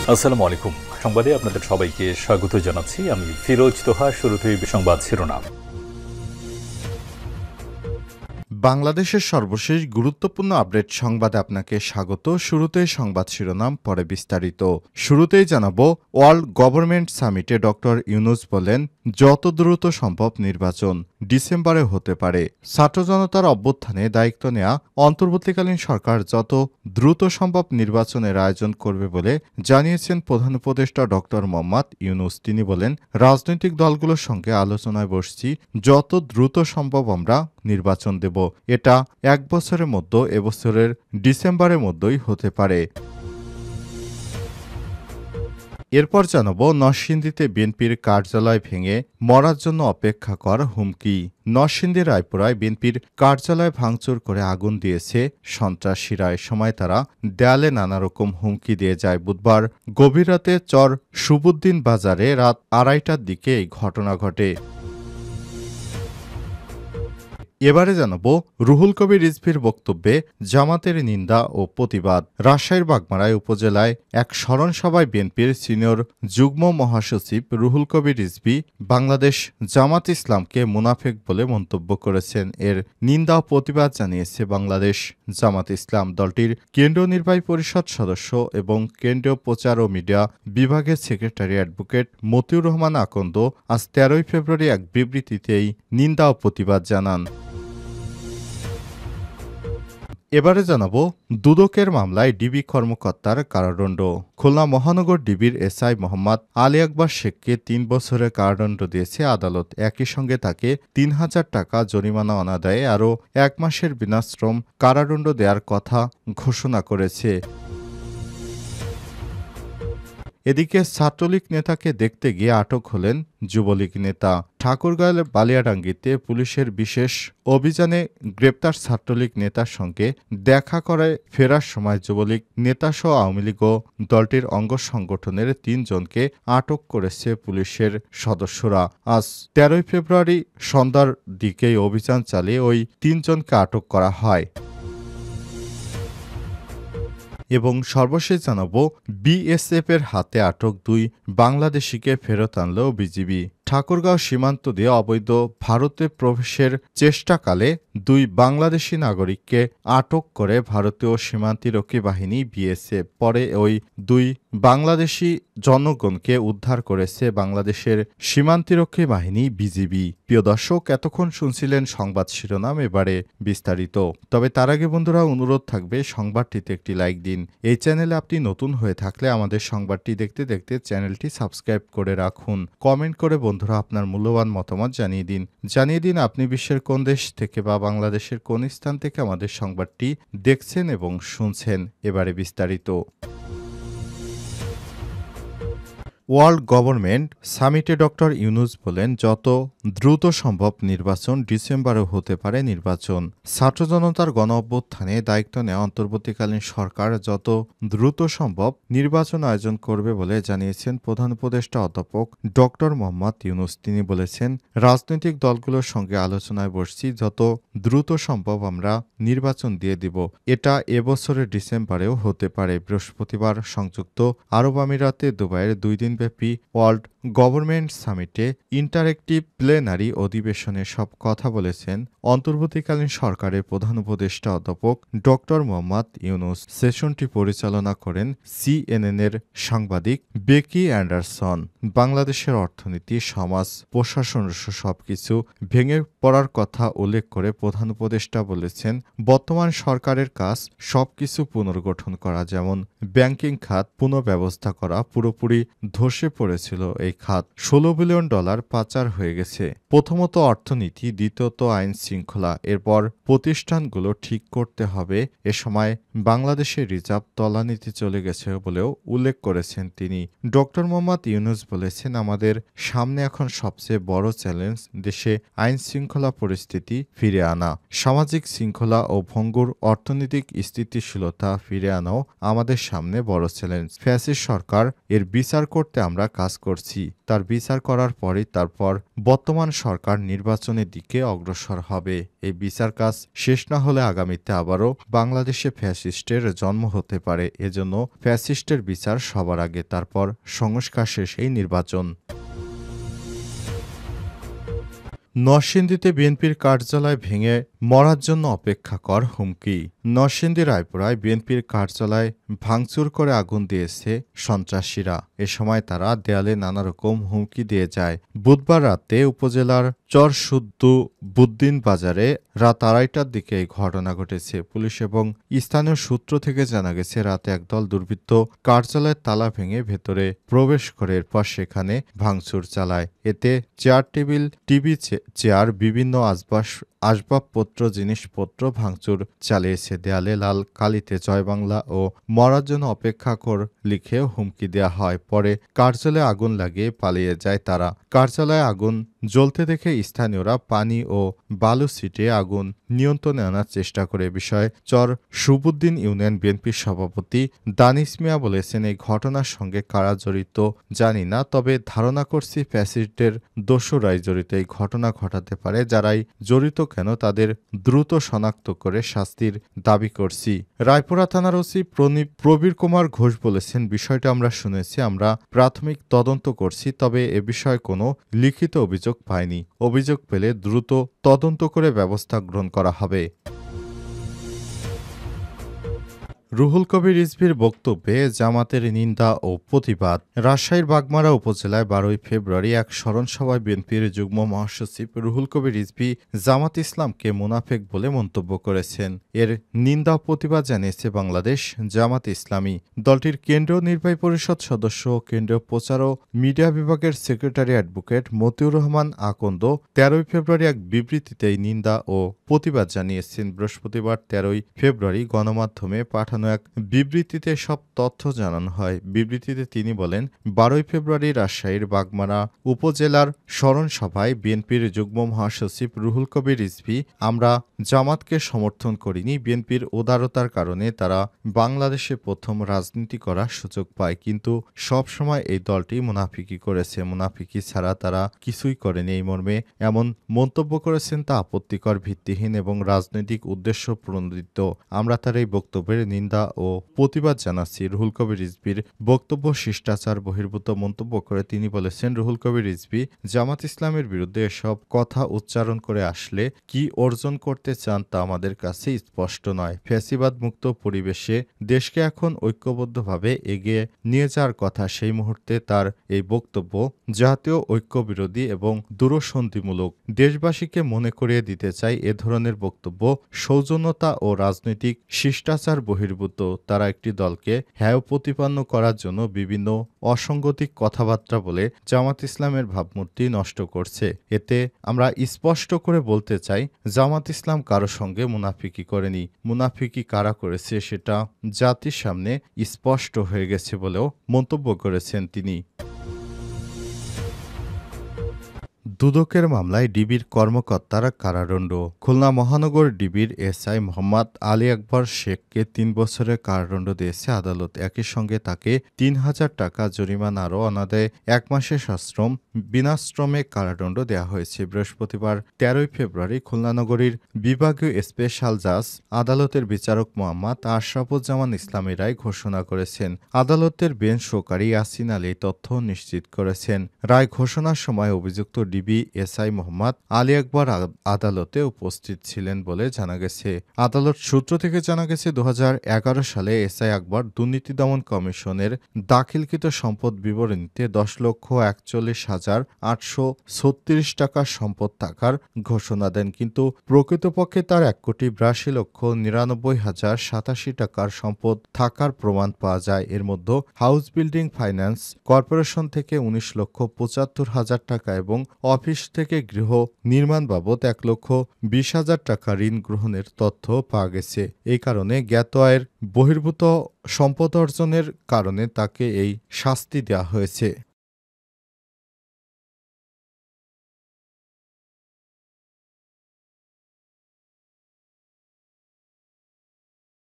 আসসালামু আলাইকুম। সংবাদে আপনাদের সবাইকে স্বাগত জানাচ্ছি। আমি ফিরোজ তোহা। শুরুতেই সংবাদ শিরোনাম। বাংলাদেশের সর্বশেষ গুরুত্বপূর্ণ আপডেট সংবাদে আপনাকে স্বাগত। শুরুতেই সংবাদ শিরোনাম, পরে বিস্তারিত। শুরুতেই জানাবো, ওয়ার্ল্ড গভর্নমেন্ট সামিটে ডক্টর ইউনূস বলেন, যত দ্রুত সম্ভব নির্বাচন ডিসেম্বরে হতে পারে। ছাত্র জনতার অভ্যুত্থানে দায়িত্ব নেয়া অন্তর্বর্তীকালীন সরকার যত দ্রুত সম্ভব নির্বাচনের আয়োজন করবে বলে জানিয়েছেন প্রধান উপদেষ্টা ডক্টর মোহাম্মদ ইউনূস। তিনি বলেন, রাজনৈতিক দলগুলোর সঙ্গে আলোচনায় বসছি, যত দ্রুত সম্ভব আমরা নির্বাচন দেব। এটা এক বছরের মধ্যে, এবছরের ডিসেম্বরের মধ্যেই হতে পারে। এরপর জানাবো, নরসিংদীতে বিএনপির কার্যালয় ভেঙে মরার জন্য অপেক্ষা কর হুমকি। নরসিংদীর রায়পুরায় বিএনপির কার্যালয় ভাঙচুর করে আগুন দিয়েছে সন্ত্রাসীরা। এ সময় তারা দেয়ালে নানা রকম হুমকি দিয়ে যায়। বুধবার গভীর রাতে চর সুবুদ্দিন বাজারে রাত 2:30টার দিকে এই ঘটনা ঘটে। এবারে জানাবো, রুহুল কবির রিজভীর বক্তব্যে জামাতের নিন্দা ও প্রতিবাদ। রাজশাহীর বাগমারায় উপজেলায় এক স্মরণ সভায় বিএনপির সিনিয়র যুগ্ম মহাসচিব রুহুল কবির রিজভী বাংলাদেশ জামাত ইসলামকে মুনাফেক বলে মন্তব্য করেছেন। এর নিন্দা ও প্রতিবাদ জানিয়েছে বাংলাদেশ জামাত ইসলাম। দলটির কেন্দ্রীয় নির্বাহী পরিষদ সদস্য এবং কেন্দ্রীয় প্রচার ও মিডিয়া বিভাগের সেক্রেটারি অ্যাডভোকেট মতিউর রহমান আকন্দ আজ 13ই ফেব্রুয়ারি এক বিবৃতিতে এই নিন্দা ও প্রতিবাদ জানান। এবারে জানাবো, দুদকের মামলায় ডিবি কর্মকর্তার কারাদণ্ড। খুলনা মহানগর ডিবির এসআই মোহাম্মদ আলী আকবর শেখকে 3 বছরের কারাদণ্ড দিয়েছে আদালত। একই সঙ্গে তাকে ৩,০০০ টাকা জরিমানা অনাদায়ে আরও 1 মাসের বিনাশ্রম কারাদণ্ড দেওয়ার কথা ঘোষণা করেছে। এদিকে ছাত্রলীগ নেতাকে দেখতে গিয়ে আটক হলেন যুবলীগ নেতা। ঠাকুরগাঁও বালিয়াডাঙ্গিতে পুলিশের বিশেষ অভিযানে গ্রেপ্তার ছাত্রলীগ নেতার সঙ্গে দেখা করে ফেরার সময় যুবলীগ নেতাসহ আওয়ামী লীগ ও দলটির অঙ্গ সংগঠনের 3 জনকে আটক করেছে পুলিশের সদস্যরা। আজ 13ই ফেব্রুয়ারি সন্ধ্যার দিকেই অভিযান চালিয়ে ওই 3 জনকে আটক করা হয়। এবং সর্বশেষ জানাবো, বিএসএফের হাতে আটক 2 বাংলাদেশিকে ফেরত আনল বিজিবি। ঠাকুরগাঁও সীমান্ত দিয়ে অবৈধ ভারতে প্রবেশের চেষ্টাকালে 2 বাংলাদেশি নাগরিককে আটক করে ভারতীয় সীমান্তরক্ষী বাহিনী বিএসএফ। পরে ওই 2 বাংলাদেশি জনগণকে উদ্ধার করেছে বাংলাদেশের সীমান্তরক্ষী বাহিনী বিজিবি। প্রিয় দর্শক, এতক্ষণ শুনছিলেন সংবাদ শিরোনাম, এবারে বিস্তারিত। তবে তার আগে বন্ধুরা, অনুরোধ থাকবে সংবাদটিতে একটি লাইক দিন। এই চ্যানেলে আপনি নতুন হয়ে থাকলে আমাদের সংবাদটি দেখতে দেখতে চ্যানেলটি সাবস্ক্রাইব করে রাখুন। কমেন্ট করে বন্ধুরা আপনার মূল্যবান মতামত জানিয়ে দিন আপনি বিশ্বের কোন দেশ থেকে বা বাংলাদেশের কোন স্থান থেকে আমাদের সংবাদটি দেখছেন এবং শুনছেন। এবারে বিস্তারিত। ওয়ার্ল্ড গভর্নমেন্ট সামিটে ডক্টর ইউনূস বলেন, যত দ্রুত সম্ভব নির্বাচন ডিসেম্বরে হতে পারে নির্বাচন। ছাত্র জনতার গণ অভ্যুত্থানে দায়িত্ব নেওয়া অন্তর্বর্তীকালীন সরকার যত দ্রুত সম্ভব নির্বাচন আয়োজন করবে বলে জানিয়েছেন প্রধান উপদেষ্টা অধ্যাপক ডক্টর মোহাম্মদ ইউনূস। তিনি বলেছেন, রাজনৈতিক দলগুলোর সঙ্গে আলোচনায় বসছি, যত দ্রুত সম্ভব আমরা নির্বাচন দিয়ে দিব। এটা এবছরের ডিসেম্বরেও হতে পারে। বৃহস্পতিবার সংযুক্ত আরব আমিরাতে দুবাইয়ের 2 দিনব্যাপী ওয়ার্ল্ড গভর্নমেন্ট সামিটে ইন্টারেক্টিভ প্লেনারি অধিবেশনে সব কথা বলেছেন অন্তর্বর্তীকালীন সরকারের প্রধান উপদেষ্টা অধ্যাপক ডক্টর মোহাম্মদ ইউনূস। সেশনটি পরিচালনা করেন সিএনএনের সাংবাদিক বেকি অ্যান্ডারসন। বাংলাদেশের অর্থনীতি, সমাজ, প্রশাসন সবকিছু ভেঙে পড়ার কথা উল্লেখ করে প্রধান উপদেষ্টা বলেছেন, বর্তমান সরকারের কাজ সবকিছু পুনর্গঠন করা, যেমন ব্যাংকিং খাত পুনঃব্যবস্থা করা। পুরোপুরি ধসে পড়েছিল এই খাত। $16 বিলিয়ন পাচার হয়ে গেছে। প্রথমত অর্থনীতি, দ্বিতীয়ত আইন শৃঙ্খলা, এরপর প্রতিষ্ঠানগুলো ঠিক করতে হবে। এ সময় বাংলাদেশের রিজার্ভ তলানিতে চলে গেছে বলেও উল্লেখ করেছেন তিনি। ডক্টর মোহাম্মদ ইউনূস বলেছেন, আমাদের সামনে এখন সবচেয়ে বড় চ্যালেঞ্জ দেশে আইন শৃঙ্খলা পরিস্থিতি ফিরে আনা, সামাজিক শৃঙ্খলা ও ভঙ্গুর অর্থনৈতিক স্থিতিশীলতা ফিরে আনাও আমাদের সামনে বড় চ্যালেঞ্জ। ফ্যাসিস্ট সরকার, এর বিচার করতে আমরা কাজ করছি। পেয়েছি। তার বিচার করার পরই তারপর বর্তমান সরকার নির্বাচনের দিকে অগ্রসর হবে। এই বিচার কাজ শেষ না হলে আগামীতে আবারও বাংলাদেশে ফ্যাসিস্টের জন্ম হতে পারে। এজন্য ফ্যাসিস্টের বিচার সবার আগে, তারপর সংস্কার শেষেই নির্বাচন। নরসিংদীতে বিএনপির কার্যালয় ভেঙে মরার জন্য অপেক্ষা কর হুমকি। নরসিংদী রায়পুরায় বিএনপির কার্যালয় ভাঙচুর করে আগুন দিয়েছে সন্ত্রাসীরা। এ সময় তারা দেয়ালে নানা রকম হুমকি দিয়ে যায়। বুধবার রাতে উপজেলার চরশুদ্দু বুদ্দিন বাজারে রাত ২:৩০টার দিকে এই ঘটনা ঘটেছে। পুলিশ এবং স্থানীয় সূত্র থেকে জানা গেছে, রাতে একদল দুর্বৃত্ত কার্যালয়ের তালা ভেঙে ভেতরে প্রবেশ করে এরপর সেখানে ভাঙচুর চালায়। এতে চেয়ার টেবিল, টিভি, চেয়ার, বিভিন্ন আসবাবপত্র, জিনিসপত্র ভাঙচুর চালিয়েছে। দেয়ালে লাল কালিতে জয় বাংলা ও মরার জন্য অপেক্ষা কর লিখেও হুমকি দেওয়া হয়। পরে কার্যালয়ে আগুন লাগিয়ে পালিয়ে যায় তারা। কার্যালয়ে আগুন জ্বলতে দেখে স্থানীয়রা পানি ও বালু ছিটিয়ে আগুন নিয়ন্ত্রণে আনার চেষ্টা করে। বিষয়ে চর সুবুদ্দিন ইউনিয়ন বিএনপির সভাপতি দানিশ মিয়া বলেছেন, এই ঘটনার সঙ্গে কারা জড়িত জানি না, তবে ধারণা করছি ফ্যাসিস্টের দোসররাই জড়িত। এই ঘটনা ঘটাতে পারে। যারাই জড়িত কেন তাদের দ্রুত শনাক্ত করে শাস্তির দাবি করছি। রায়পুরা থানার ওসি প্রবীর কুমার ঘোষ বলেছেন, বিষয়টা আমরা শুনেছি, আমরা প্রাথমিক তদন্ত করছি, তবে এ বিষয়ে কোনো লিখিত অভিযোগ পাইনি। অভিযোগ পেলে দ্রুত তদন্ত করে ব্যবস্থা গ্রহণ করা হবে। রুহুল কবির রিজভীর বক্তব্যে জামাতের নিন্দা ও প্রতিবাদ। রাজশাহীর বাগমারা উপজেলায় ১২ই ফেব্রুয়ারি এক স্মরণসভায় বিএনপির যুগ্ম মহাসচিব রুহুল কবির রিজভী জামাত ইসলামকে মুনাফেক বলে মন্তব্য করেছেন। এর নিন্দা ও প্রতিবাদ জানিয়েছে বাংলাদেশ জামাত ইসলামী। দলটির কেন্দ্রীয় নির্বাহী পরিষদ সদস্য ও কেন্দ্রীয় প্রচার ও মিডিয়া বিভাগের সেক্রেটারি অ্যাডভোকেট মতিউর রহমান আকন্দ ১৩ই ফেব্রুয়ারি এক বিবৃতিতে নিন্দা ও প্রতিবাদ জানিয়েছেন। বৃহস্পতিবার ১৩ই ফেব্রুয়ারি গণমাধ্যমে পাঠানো এক বিবৃতিতে সব তথ্য জানানো হয়। বিবৃতিতে তিনি বলেন, ১২ই ফেব্রুয়ারি রাজশাহীর বাগমারা উপজেলার স্মরণ সভায় বিএনপির যুগ্ম মহাসচিব রুহুল কবির রিজভী, আমরা জামাতকে সমর্থন করিনি। বিএনপির উদারতার কারণে তারা বাংলাদেশে প্রথম রাজনীতি করার সুযোগ পায়, কিন্তু সব সময় এই দলটি মুনাফিকি করেছে। মুনাফিকি ছাড়া তারা কিছুই করেনি। এই মর্মে এমন মন্তব্য করেছেন তা আপত্তিকর, ভিত্তিহীন এবং রাজনৈতিক উদ্দেশ্য প্রণোদিত। আমরা তার এই বক্তব্যের নিন্দা ও প্রতিবাদ জানাচ্ছি। রুহুল কবির রিজভীর বক্তব্য শিষ্টাচার বহির্ভূত মন্তব্য করে তিনি বলেছেন, রুহুল কবির রিজভী জামাত ইসলামের বিরুদ্ধে এসব কথা উচ্চারণ করে আসলে কি অর্জন করতে চান তা আমাদের কাছে স্পষ্ট নয়। ফ্যাসিবাদ মুক্ত পরিবেশে দেশকে এখন ঐক্যবদ্ধভাবে এগিয়ে নিয়ে যাওয়ার কথা। সেই মুহূর্তে তার এই বক্তব্য জাতীয় ঐক্য বিরোধী এবং দূরসন্ধিমূলক। দেশবাসীকে মনে করিয়ে দিতে চাই, এ ধরনের বক্তব্য সৌজন্যতা ও রাজনৈতিক শিষ্টাচার বহির্ভূত। তারা একটি দলকে হেয় প্রতিপন্ন করার জন্য বিভিন্ন অসঙ্গতিক কথাবার্তা বলে জামাত ইসলামের ভাবমূর্তি নষ্ট করছে। এতে আমরা স্পষ্ট করে বলতে চাই, জামাত ইসলাম কারো সঙ্গে মুনাফিকি করেনি। মুনাফিকি কারা করেছে সেটা জাতির সামনে স্পষ্ট হয়ে গেছে বলেও মন্তব্য করেছেন তিনি। দুদকের মামলায় ডিবির কর্মকর্তারা কারাদণ্ড। খুলনা মহানগর ডিবির এসআই মোহাম্মদ আলী আকবর শেখকে ৩ বছরের কারাদণ্ড দিয়েছে আদালত। একই সঙ্গে তাকে ৩,০০০ টাকা জরিমানা আরও অনাদায়ে ১ মাসের সশ্রম বিনাশ্রমে কারাদণ্ড দেওয়া হয়েছে। বৃহস্পতিবার ১৩ই ফেব্রুয়ারি খুলনা নগরীর বিভাগীয় স্পেশাল জাজ আদালতের বিচারক মোহাম্মদ আশরাফুজ্জামান ইসলামী রায় ঘোষণা করেছেন। আদালতের বেঞ্চ সহকারী ইয়াসিন আলী তথ্য নিশ্চিত করেছেন। রায় ঘোষণার সময় অভিযুক্ত ডিবি এসআই মোহাম্মদ আলী আকবর আদালতে উপস্থিত ছিলেন বলে জানা গেছে। আদালত সূত্র থেকে জানা গেছে, ২০১১ সালে এসআই আকবর দুর্নীতি দমন কমিশনের দাখিলকৃত সম্পদ বিবরণীতে ১০,৪১,৮৩৬ টাকার সম্পদ থাকার ঘোষণা দেন, কিন্তু প্রকৃতপক্ষে তার ১,৮২,৯৯,০৮৭ টাকার সম্পদ থাকার প্রমাণ পাওয়া যায়। এর মধ্যে হাউস বিল্ডিং ফাইন্যান্স কর্পোরেশন থেকে ১৯,৭৫,০০০ টাকা এবং অফিস থেকে গৃহ নির্মাণ বাবদ ১,২০,০০০ টাকা ঋণ গ্রহণের তথ্য পাওয়া গেছে। এই কারণে জ্ঞাত আয়ের বহির্ভূত সম্পদ অর্জনের কারণে তাকে এই শাস্তি দেওয়া হয়েছে।